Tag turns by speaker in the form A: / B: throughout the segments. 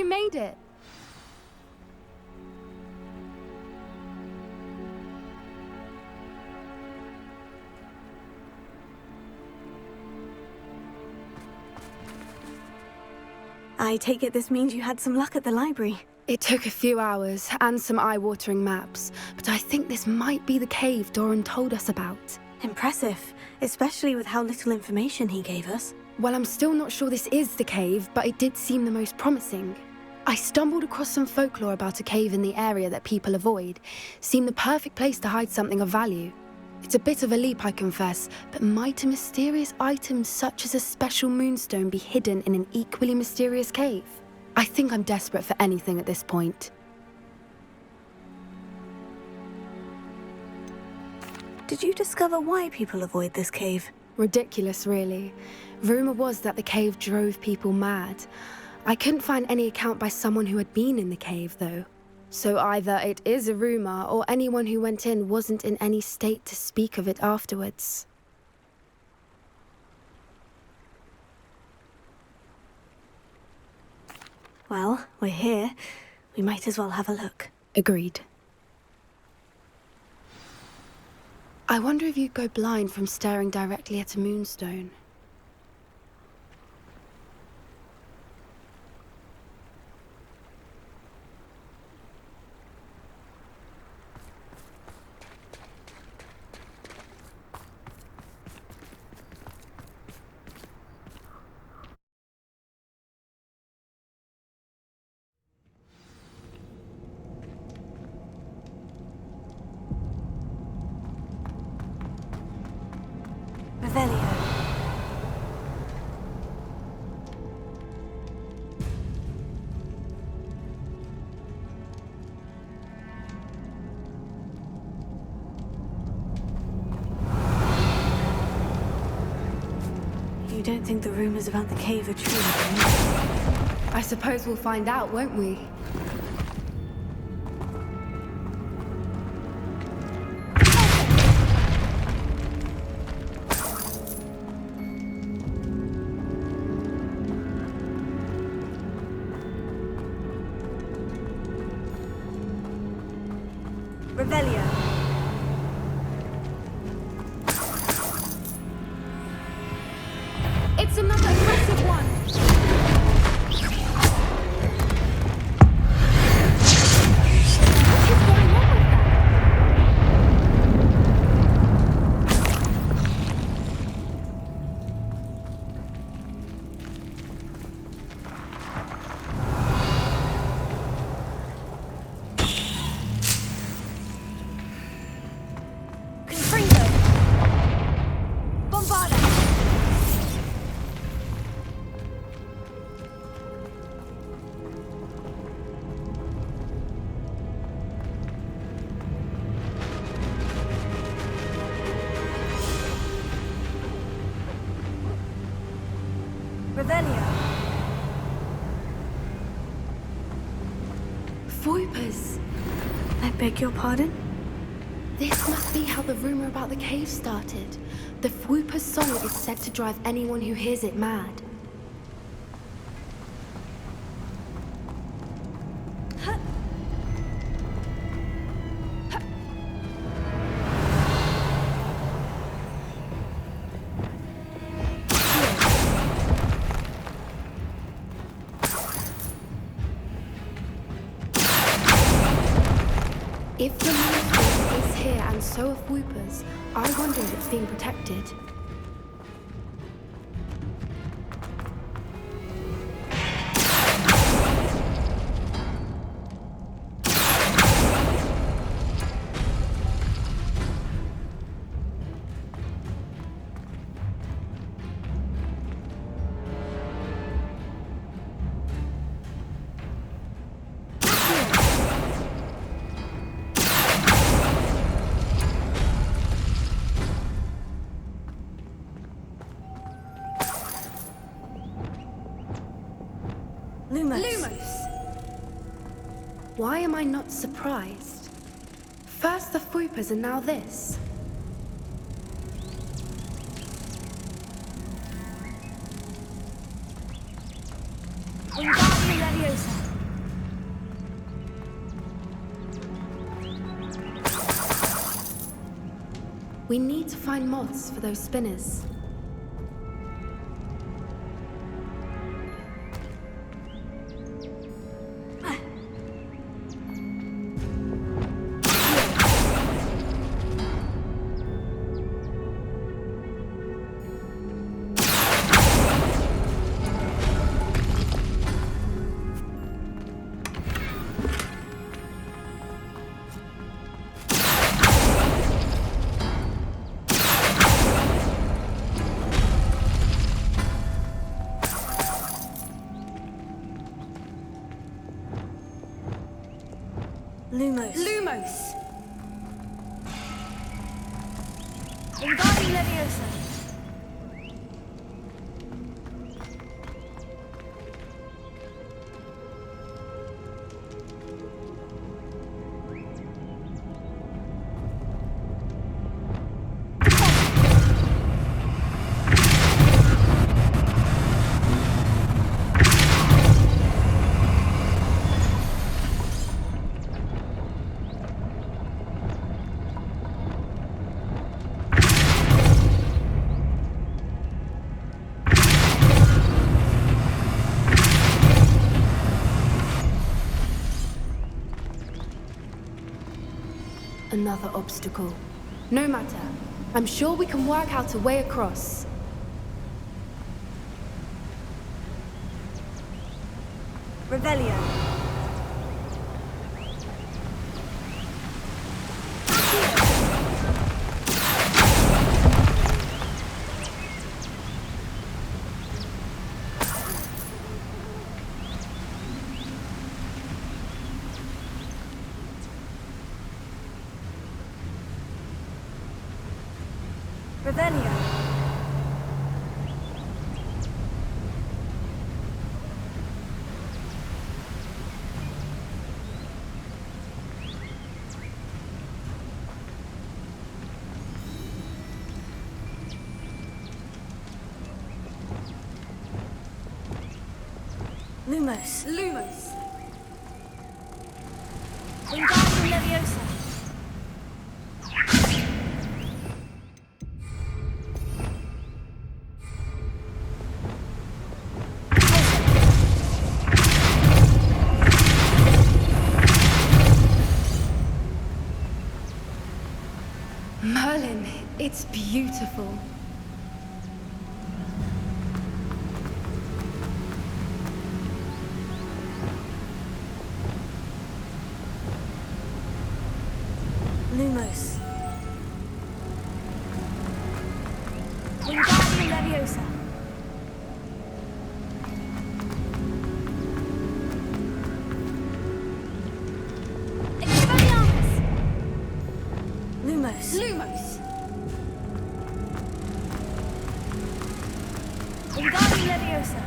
A: made it!
B: I take it this means you had some luck at the library.
A: It took a few hours and some eye-watering maps, but I think this might be the cave Doran told us about.
B: Impressive, especially with how little information he gave us.
A: Well, I'm still not sure this is the cave, but it did seem the most promising. I stumbled across some folklore about a cave in the area that people avoid. Seemed the perfect place to hide something of value. It's a bit of a leap, I confess, but might a mysterious item such as a special moonstone be hidden in an equally mysterious cave? I think I'm desperate for anything at this point.
B: Did you discover why people avoid this cave?
A: Ridiculous, really. Rumor was that the cave drove people mad. I couldn't find any account by someone who had been in the cave, though. So either it is a rumor, or anyone who went in wasn't in any state to speak of it afterwards.
B: Well, we're here. We might as well have a look.
A: Agreed. I wonder if you'd go blind from staring directly at a moonstone.
B: You don't think the rumors about the cave are true, do you?
A: I suppose we'll find out, won't we?
B: Revelio.
A: It's another aggressive one! What is going on with
B: Revelio.
A: Voipers!
B: I beg your pardon?
A: This must be how the rumor about the cave started. The Fwooper's song is said to drive anyone who hears it mad. If the moonstone is here and so are Fwoopers, I wonder if it's being protected. Lumos! Why am I not surprised? First the Fwoopers and now this.
B: Wingardium Leviosa.
A: We need to find moths for those spinners.
B: Lumos.
A: Lumos!
B: Wingardium Leviosa.
A: Another obstacle. No matter. I'm sure we can work out a way across.
B: Revelio. Revelio. Lumos.
A: Lumos!
B: Wingardium Leviosa.
A: Merlin, it's beautiful.
B: Lumos. Wingardium Leviosa. Expelliarmus. Lumos.
A: Lumos!
B: Wingardium Leviosa.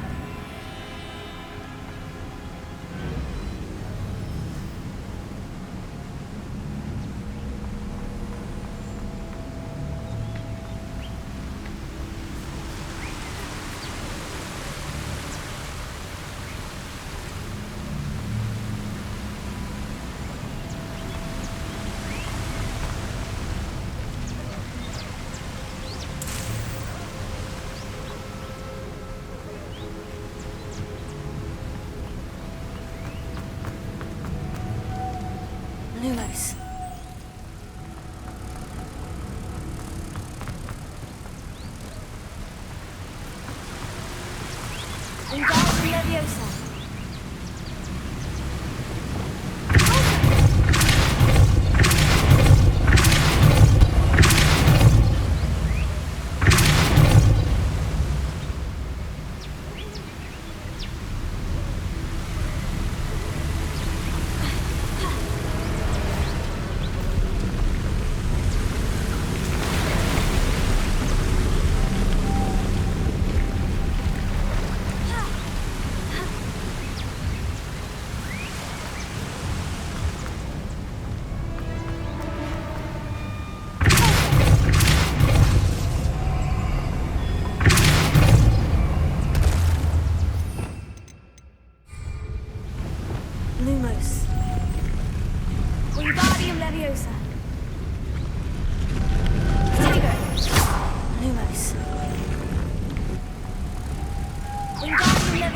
B: Lumos. Wingardium Leviosa.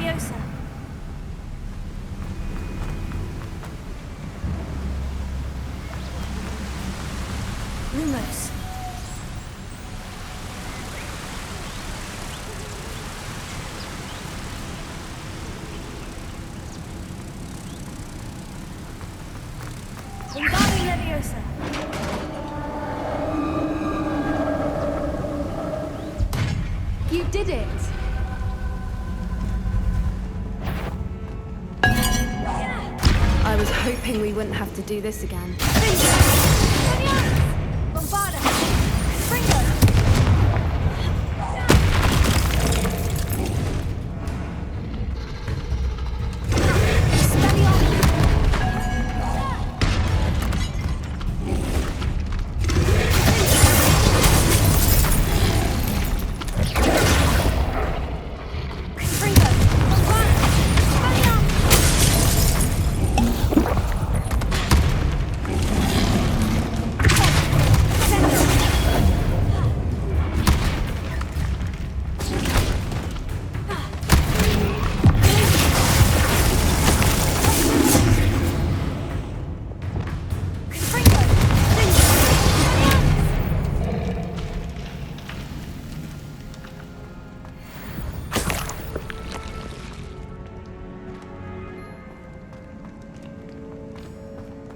B: Leviosa. Lumos. Wingardium Leviosa.
A: You did it! I was hoping we wouldn't have to do this again.
B: Bombarda. Springo.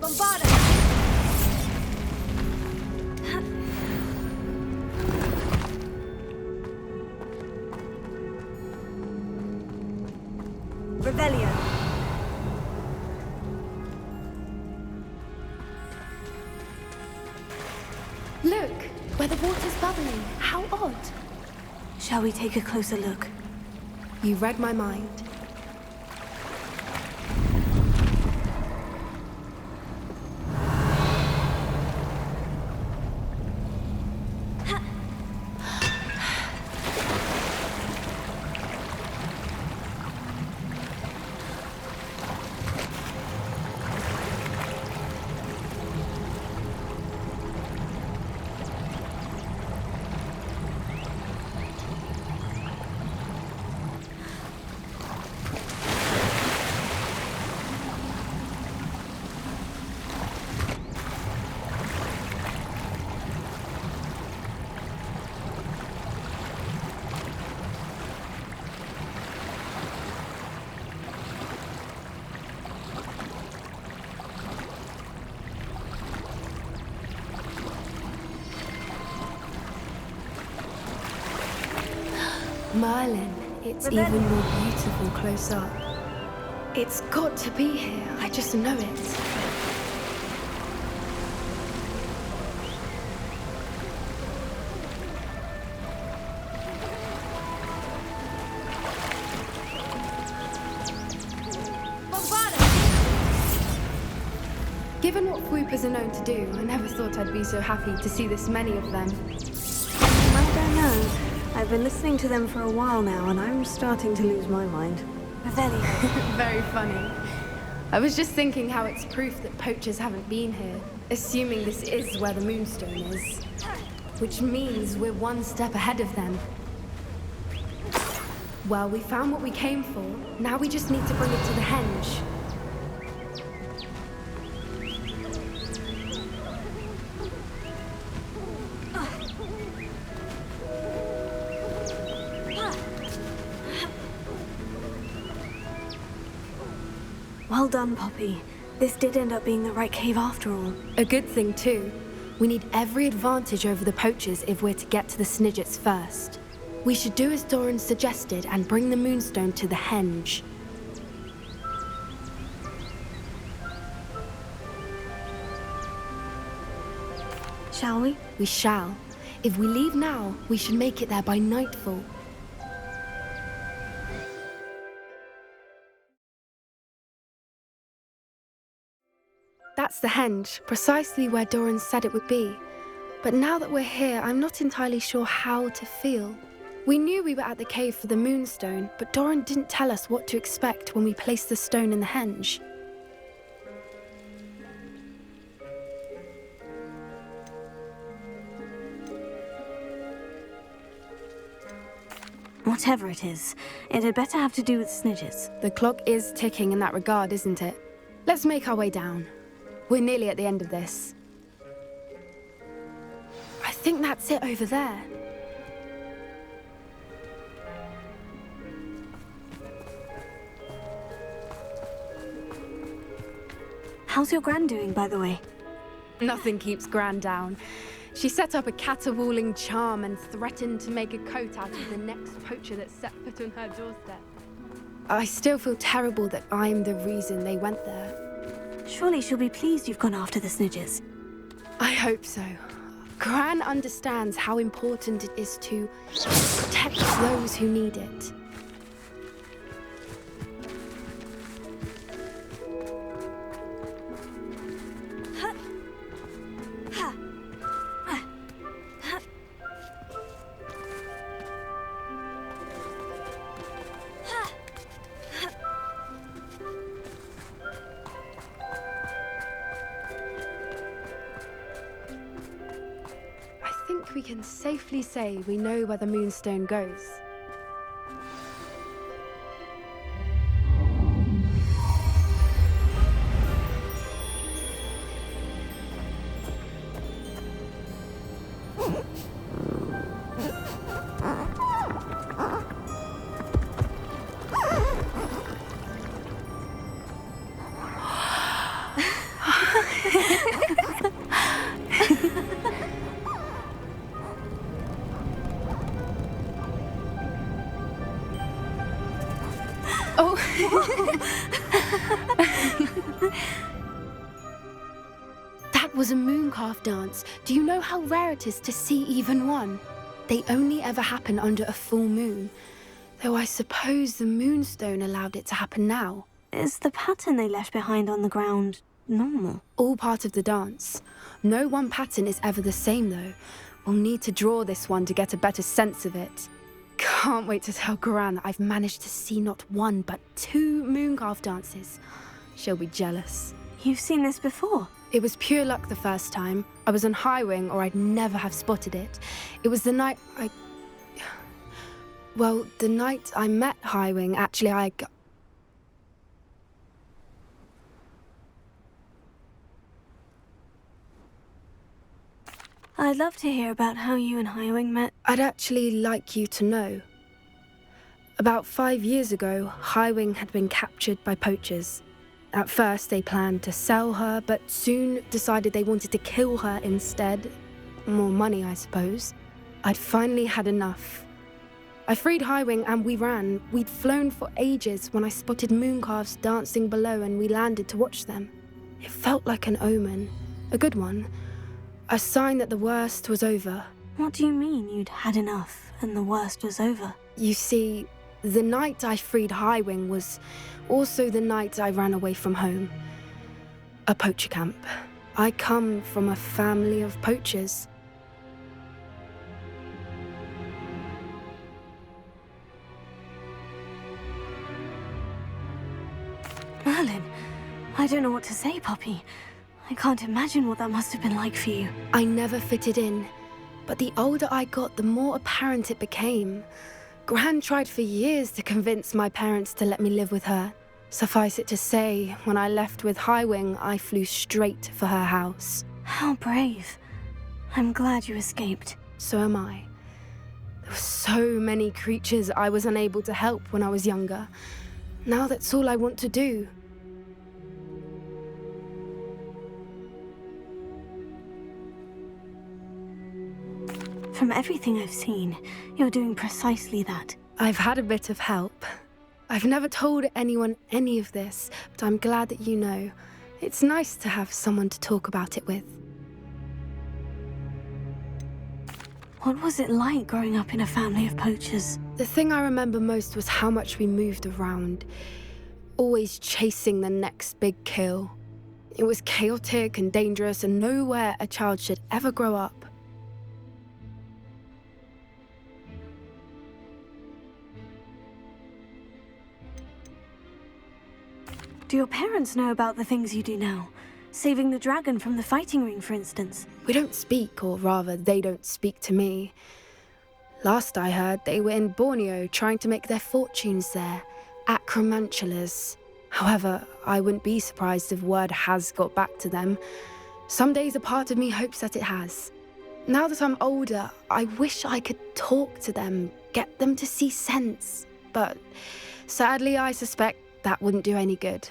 B: Bombarda! Revelio.
A: Look, where the water's bubbling. How odd.
B: Shall we take a closer look?
A: You read my mind. Merlin, it's even more beautiful close up. It's got to be here, I just know it. Given what Whoopers are known to do, I never thought I'd be so happy to see this many of them.
B: I don't know. I've been listening to them for a while now, and I'm starting to lose my mind. Revelio.
A: Very funny. I was just thinking how it's proof that poachers haven't been here, assuming this is where the Moonstone is. Which means we're one step ahead of them. Well, we found what we came for. Now we just need to bring it to the henge.
B: Well done, Poppy. This did end up being the right cave after all.
A: A good thing, too. We need every advantage over the poachers if we're to get to the Snidgets first. We should do as Doran suggested and bring the Moonstone to the henge.
B: Shall we?
A: We shall. If we leave now, we should make it there by nightfall. That's the henge, precisely where Doran said it would be. But now that we're here, I'm not entirely sure how to feel. We knew we were at the cave for the Moonstone, but Doran didn't tell us what to expect when we placed the stone in the henge.
B: What Whatever it is, it had better have to do with snitches.
A: The clock is ticking in that regard, isn't it? Let's make our way down. We're nearly at the end of this. I think that's it over there.
B: How's your gran doing, by the way?
A: Nothing keeps Gran down. She set up a caterwauling charm and threatened to make a coat out of the next poacher that set foot on her doorstep. I still feel terrible that I'm the reason they went there.
B: Surely she'll be pleased you've gone after the snitches.
A: I hope so. Gran understands how important it is to protect those who need it. I think we can safely say we know where the Moonstone goes. Oh! That was a mooncalf dance. Do you know how rare it is to see even one? They only ever happen under a full moon. Though I suppose the Moonstone allowed it to happen now.
B: Is the pattern they left behind on the ground normal?
A: All part of the dance. No one pattern is ever the same, though. We'll need to draw this one to get a better sense of it. Can't wait to tell Gran that I've managed to see not one, but 2 mooncalf dances. She'll be jealous.
B: You've seen this before?
A: It was pure luck the first time. I was on Highwing, or I'd never have spotted it. It was the night Well, the night I met Highwing, actually,
B: I'd love to hear about how you and Highwing met.
A: I'd actually like you to know. About 5 years ago, Highwing had been captured by poachers. At first, they planned to sell her, but soon decided they wanted to kill her instead. More money, I suppose. I'd finally had enough. I freed Highwing and we ran. We'd flown for ages when I spotted mooncalves dancing below and we landed to watch them. It felt like an omen. A good one. A sign that the worst was over.
B: What do you mean you'd had enough and the worst was over?
A: You see, the night I freed Highwing was also the night I ran away from home. A poacher camp. I come from a family of poachers.
B: Merlin, I don't know what to say, puppy. I can't imagine what that must have been like for you.
A: I never fitted in, but the older I got, the more apparent it became. Gran tried for years to convince my parents to let me live with her. Suffice it to say, when I left with Highwing, I flew straight for her house.
B: How brave. I'm glad you escaped.
A: So am I. There were so many creatures I was unable to help when I was younger. Now that's all I want to do.
B: From everything I've seen, you're doing precisely that.
A: I've had a bit of help. I've never told anyone any of this, but I'm glad that you know. It's nice to have someone to talk about it with.
B: What was it like growing up in a family of poachers?
A: The thing I remember most was how much we moved around, always chasing the next big kill. It was chaotic and dangerous and nowhere a child should ever grow up.
B: Do your parents know about the things you do now? Saving the dragon from the fighting ring, for instance.
A: We don't speak, or rather, they don't speak to me. Last I heard, they were in Borneo trying to make their fortunes there, acromantulas. However, I wouldn't be surprised if word has got back to them. Some days a part of me hopes that it has. Now that I'm older, I wish I could talk to them, get them to see sense. But sadly, I suspect that wouldn't do any good.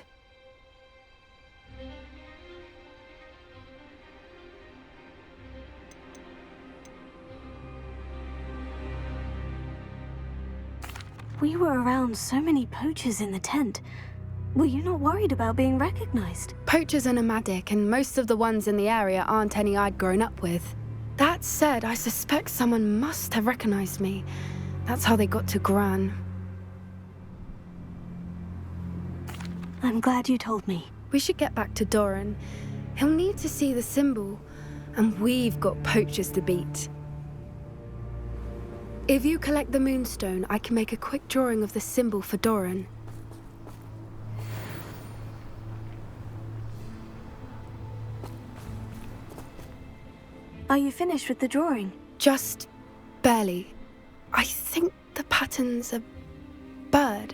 B: We were around so many poachers in the tent. Were you not worried about being recognized?
A: Poachers are nomadic, and most of the ones in the area aren't any I'd grown up with. That said, I suspect someone must have recognized me. That's how they got to Gran.
B: I'm glad you told me.
A: We should get back to Doran. He'll need to see the symbol, and we've got poachers to beat. If you collect the moonstone, I can make a quick drawing of the symbol for Doran.
B: Are you finished with the drawing?
A: Just barely. I think the pattern's a bird.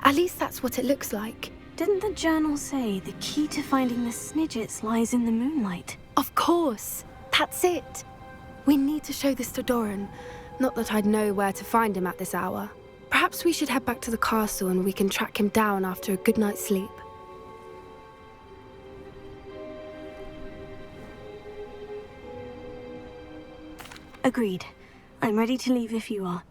A: At least that's what it looks like.
B: Didn't the journal say the key to finding the Snidgets lies in the moonlight?
A: Of course. That's it. We need to show this to Doran. Not that I'd know where to find him at this hour. Perhaps we should head back to the castle and we can track him down after a good night's sleep.
B: Agreed. I'm ready to leave if you are.